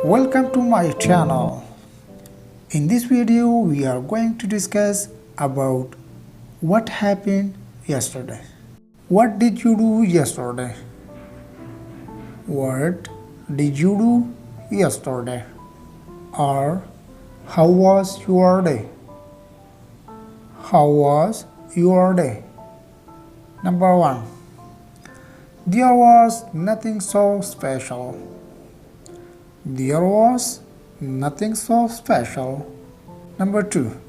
Welcome to my channel. In this video we are going to discuss about what happened yesterday. What did you do yesterday? What did you do yesterday? Or how was your day? How was your day? Number 1. There was nothing so special. There was nothing so special. Number 2.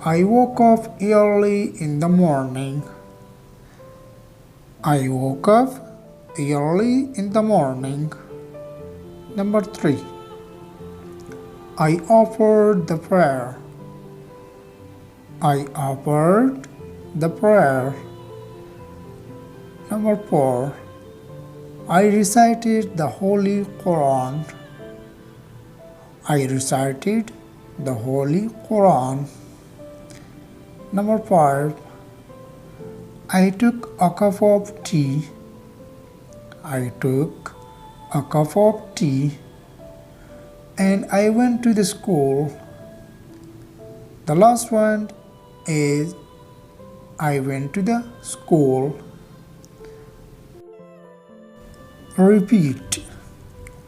I woke up early in the morning. I woke up early in the morning. Number 3. I offered the prayer. I offered the prayer. Number 4. I recited the Holy Quran. I recited the Holy Quran. Number 5. I took a cup of tea. I took a cup of tea and I went to the school. The last one is I went to the school. Repeat.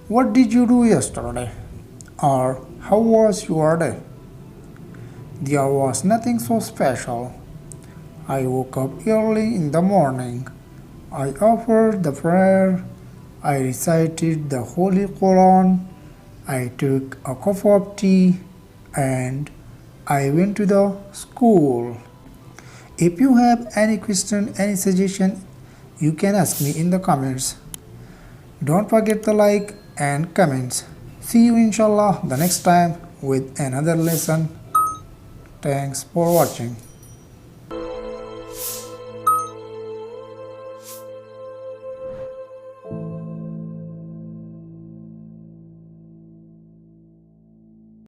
What did you do yesterday? Or how was your day? There was nothing so special. I woke up early in the morning. I offered the prayer. I recited the Holy Quran. I took a cup of tea and I went to the school. If you have any question, any suggestion, you can ask me in the comments. Don't forget to like and comments. See you inshallah the next time with another lesson. Thanks for watching.